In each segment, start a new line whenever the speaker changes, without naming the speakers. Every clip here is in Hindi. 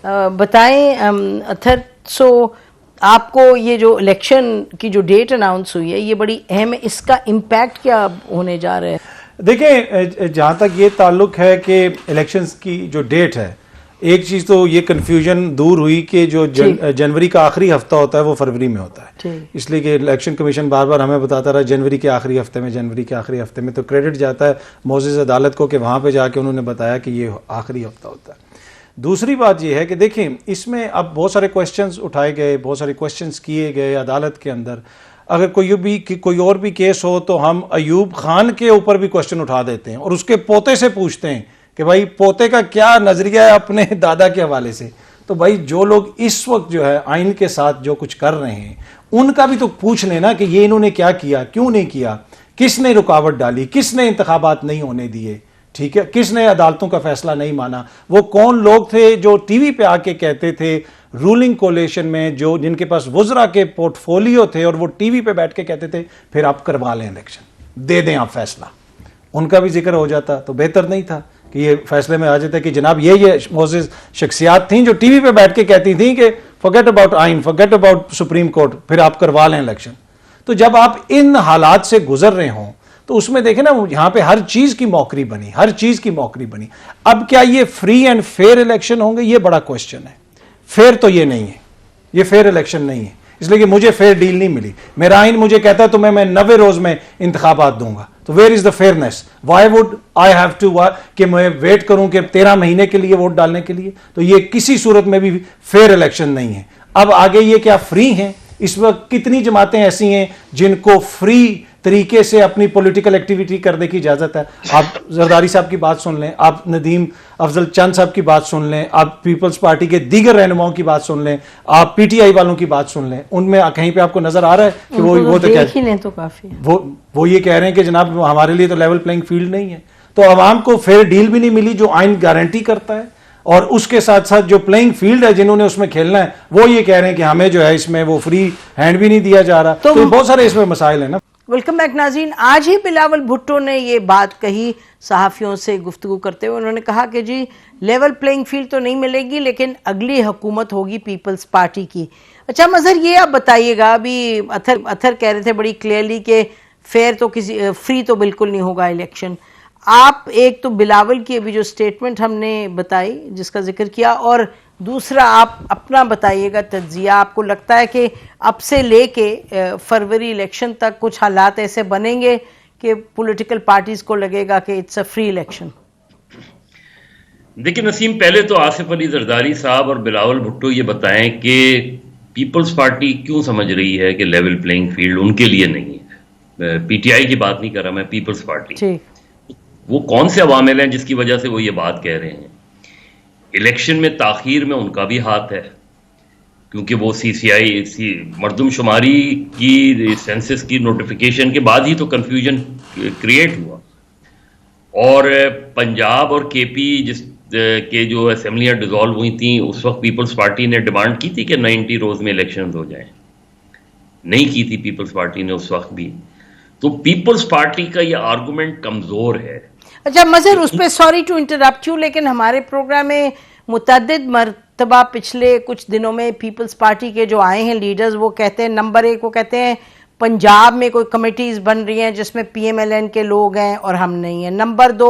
बताएं अथर, आपको ये जो इलेक्शन की जो डेट अनाउंस हुई है ये बड़ी अहम है, इसका इम्पैक्ट क्या होने जा रहा है?
देखें, जहाँ तक ये ताल्लुक है कि इलेक्शंस की जो डेट है, एक चीज़ तो ये कन्फ्यूजन दूर हुई कि जो जनवरी का आखिरी हफ्ता होता है वो फरवरी में होता है, इसलिए कि इलेक्शन कमीशन बार बार हमें बताता रहा जनवरी के आखिरी हफ्ते में, जनवरी के आखिरी हफ्ते में, तो क्रेडिट जाता है मोज़ेज़ अदालत को कि वहाँ पे जाके उन्होंने बताया कि ये आखिरी हफ्ता होता है। दूसरी बात यह है कि देखें, इसमें अब बहुत सारे क्वेश्चंस उठाए गए, बहुत सारे क्वेश्चंस किए गए अदालत के अंदर। अगर कोई और भी केस हो तो हम अयूब खान के ऊपर भी क्वेश्चन उठा देते हैं और उसके पोते से पूछते हैं कि भाई पोते का क्या नजरिया है अपने दादा के हवाले से। तो भाई जो लोग इस वक्त जो है आइन के साथ जो कुछ कर रहे हैं उनका भी तो पूछ लेना कि ये इन्होंने क्या किया, क्यों नहीं किया, किसने रुकावट डाली, किसने इंतखाबात नहीं होने दिए, ठीक है, किसने अदालतों का फैसला नहीं माना, वो कौन लोग थे जो टीवी पे आके कहते थे रूलिंग कोलेशन में, जो जिनके पास वुज़रा के पोर्टफोलियो थे और वो टीवी पे बैठ के कहते थे फिर आप करवा लें इलेक्शन, दे दें आप फैसला, उनका भी जिक्र हो जाता तो बेहतर नहीं था कि ये फैसले में आ जाता कि जनाब ये मोज़ेज़ शख्सियात थी जो टीवी पे बैठ के कहती थी कि फॉरगेट अबाउट आइन, फॉरगेट अबाउट सुप्रीम कोर्ट, फिर आप करवा लें इलेक्शन। तो जब आप इन हालात से गुजर रहे हों तो उसमें देखें ना, यहां पे हर चीज की मौकरी बनी, हर चीज की मौकरी बनी। अब क्या ये फ्री एंड फेयर इलेक्शन होंगे, ये बड़ा क्वेश्चन है। फेयर तो ये नहीं है, ये फेयर इलेक्शन नहीं है, इसलिए कि मुझे फेयर डील नहीं मिली। मेरा आइन मुझे कहता है तो मैं 90 रोज में इंतखाबात दूंगा, तो where is the fairness? Why would I have to कि मैं वेट करूं कि 13 महीने के लिए वोट डालने के लिए? तो ये किसी सूरत में भी फेयर इलेक्शन नहीं है। अब आगे ये क्या फ्री हैं? इस वक्त कितनी जमातें ऐसी हैं जिनको फ्री तरीके से अपनी पॉलिटिकल एक्टिविटी करने की इजाजत है? आप जरदारी साहब की बात सुन लें, आप नदीम अफजल चंद साहब की बात सुन लें, आप पीपल्स पार्टी के दीगर रहनुमाओं की बात सुन लें, आप पीटीआई वालों की बात सुन लें, उनमें कहीं पे आपको नजर आ रहा है कि वो तो
देख ही लें तो काफी
वो ये कह रहे हैं कि जनाब हमारे लिए तो लेवल प्लेइंग फील्ड नहीं है। तो अवाम को फेयर डील भी नहीं मिली जो आइन गारंटी करता है, और उसके साथ साथ जो प्लेइंग फील्ड है जिन्होंने उसमें खेलना है वो ये कह रहे हैं कि हमें जो है इसमें वो फ्री हैंड भी नहीं दिया जा रहा। तो बहुत सारे इसमें मसाइल है ना।
वेलकम बैक नाज़रीन। आज ही बिलावल भुट्टो ने ये बात कही सहाफ़ियों से गुफ्तगू करते हुए। उन्होंने कहा कि जी लेवल प्लेइंग फील्ड तो नहीं मिलेगी, लेकिन अगली हुकूमत होगी पीपल्स पार्टी की। अच्छा मज़हर, ये आप बताइएगा, अभी अथर कह रहे थे बड़ी क्लियरली कि फेयर तो किसी फ्री तो बिल्कुल नहीं होगा इलेक्शन। आप एक तो बिलावल की अभी जो स्टेटमेंट हमने बताई जिसका जिक्र किया, और दूसरा आप अपना बताइएगा तज्जिया। आपको लगता है कि अब से लेके फरवरी इलेक्शन तक कुछ हालात ऐसे बनेंगे कि पॉलिटिकल पार्टीज को लगेगा कि इट्स अ फ्री इलेक्शन?
देखिए नसीम, पहले तो आसिफ अली जरदारी साहब और बिलावल भुट्टो ये बताएं कि पीपल्स पार्टी क्यों समझ रही है कि लेवल प्लेइंग फील्ड उनके लिए नहीं है। पीटीआई की बात नहीं कर रहा मैं, पीपल्स पार्टी, वो कौन से अवामिल हैं जिसकी वजह से वो ये बात कह रहे हैं? इलेक्शन में ताखीर में उनका भी हाथ है, क्योंकि वो सीसीआई मरदमशुमारी की सेंसस की नोटिफिकेशन के बाद ही तो कंफ्यूजन क्रिएट हुआ, और पंजाब और केपी के जो असेंबलियां डिसॉल्व हुई थी उस वक्त पीपल्स पार्टी ने डिमांड की थी कि 90 रोज में इलेक्शन हो जाए, नहीं की थी पीपल्स पार्टी ने उस वक्त भी। तो पीपल्स पार्टी का ये आर्गुमेंट कमजोर है।
अच्छा मज़हर, उस पर सॉरी टू इंटरप्ट यू, लेकिन हमारे प्रोग्राम में मुतअद्दिद मरतबा पिछले कुछ दिनों में पीपल्स पार्टी के जो आए हैं लीडर्स, वो कहते हैं नंबर 1 वो कहते हैं पंजाब में कोई कमेटीज बन रही हैं जिसमें पीएमएलएन के लोग हैं और हम नहीं हैं। नंबर 2,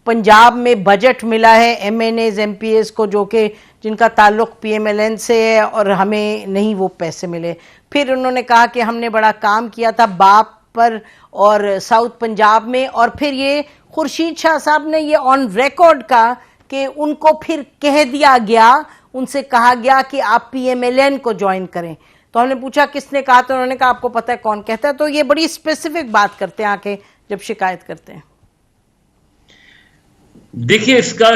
पंजाब में बजट मिला है एमएनएज एमपीएस को जो कि जिनका ताल्लुक पीएमएलएन से है और हमें नहीं वो पैसे मिले। फिर उन्होंने कहा कि हमने बड़ा काम किया था बाप पर और साउथ पंजाब में, और फिर ये खुर्शीद शाह साहब ने ये ऑन रिकॉर्ड कहा कि उनको फिर कह दिया गया, उनसे कहा गया कि आप पीएमएलएन को ज्वाइन करें। तो हमने पूछा किसने कहा, तो उन्होंने कहा आपको पता है कौन कहता है। तो ये बड़ी स्पेसिफिक बात करते हैं आके जब शिकायत करते हैं।
देखिए इसका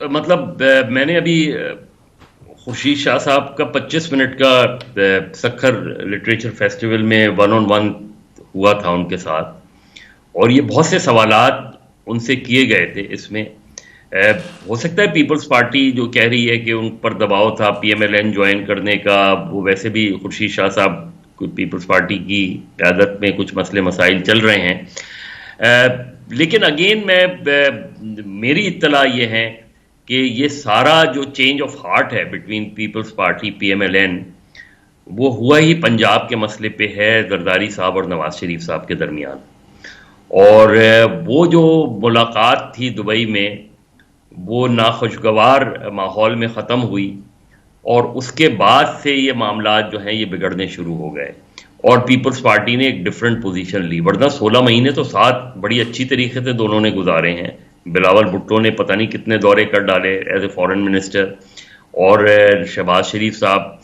मतलब मैंने अभी खुर्शीद शाह साहब का 25 मिनट का सखर लिटरेचर फेस्टिवल में 1-on-1 हुआ था उनके साथ, और ये बहुत से सवालात उनसे किए गए थे। इसमें हो सकता है पीपल्स पार्टी जो कह रही है कि उन पर दबाव था पीएमएलएन ज्वाइन करने का, वो वैसे भी खुर्शीद शाह साहब पीपल्स पार्टी की क़यादत में कुछ मसले मसाइल चल रहे हैं। लेकिन अगेन मेरी इत्तला ये है कि ये सारा जो चेंज ऑफ हार्ट है बिटवीन पीपल्स पार्टी PMLN, वो हुआ ही पंजाब के मसले पे है, जरदारी साहब और नवाज शरीफ साहब के दरमियान। और वो जो मुलाकात थी दुबई में, वो नाखुशगवार माहौल में ख़त्म हुई और उसके बाद से ये मामलात जो हैं ये बिगड़ने शुरू हो गए और पीपल्स पार्टी ने एक डिफरेंट पोजीशन ली। वरना 16 महीने तो साथ बड़ी अच्छी तरीके से दोनों ने गुजारे हैं। बिलावल भुट्टो ने पता नहीं कितने दौरे कर डाले एज ए फॉरेन मिनिस्टर, और शहबाज शरीफ साहब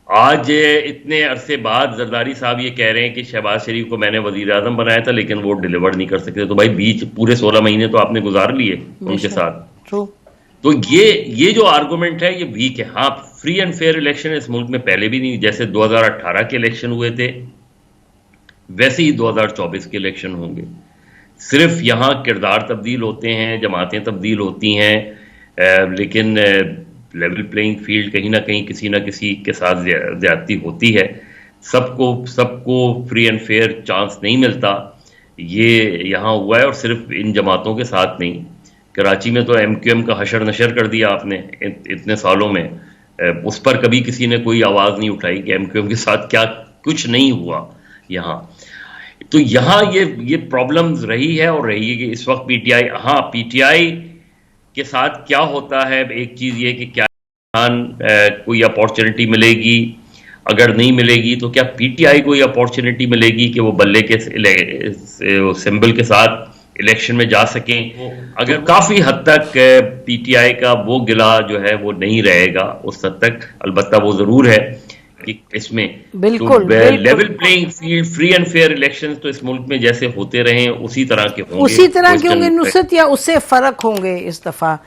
आज इतने अरसे बाद जरदारी साहब ये कह रहे हैं कि शहबाज शरीफ को मैंने वजीर आजम बनाया था लेकिन वो डिलीवर नहीं कर सकते। तो भाई बीच पूरे 16 महीने तो आपने गुजार लिए उनके साथ। तो ये जो आर्गुमेंट है ये वीक है। हाँ, फ्री एंड फेयर इलेक्शन इस मुल्क में पहले भी नहीं, जैसे 2018 के इलेक्शन हुए थे वैसे ही 2024 के इलेक्शन होंगे। सिर्फ यहाँ किरदार तब्दील होते हैं, जमातें तब्दील होती हैं, लेकिन लेवल प्लेइंग फील्ड कहीं ना कहीं किसी ना किसी के साथ ज्यादती होती है। सबको फ्री एंड फेयर चांस नहीं मिलता। ये यहाँ हुआ है और सिर्फ इन जमातों के साथ नहीं। कराची में तो MQM का हशर नशर कर दिया आपने इतने सालों में, उस पर कभी किसी ने कोई आवाज़ नहीं उठाई कि MQM के साथ क्या कुछ नहीं हुआ यहाँ। तो यहाँ ये प्रॉब्लम्स रही है और रही है कि इस वक्त PTI के साथ क्या होता है। एक चीज़ ये कि क्या कोई अपॉर्चुनिटी मिलेगी, अगर नहीं मिलेगी तो क्या PTI को अपॉर्चुनिटी मिलेगी कि वो बल्ले के सिंबल के साथ इलेक्शन में जा सकें। अगर तो काफी हद तक PTI का वो गिला जो है वो नहीं रहेगा उस हद तक। अलबत्ता वो जरूर है कि इसमें
बिल्कुल,
तो level playing field, free and fair elections तो इस मुल्क में जैसे होते रहे उसी तरह के होंगे।
नुसरत, या उससे फर्क होंगे इस दफा?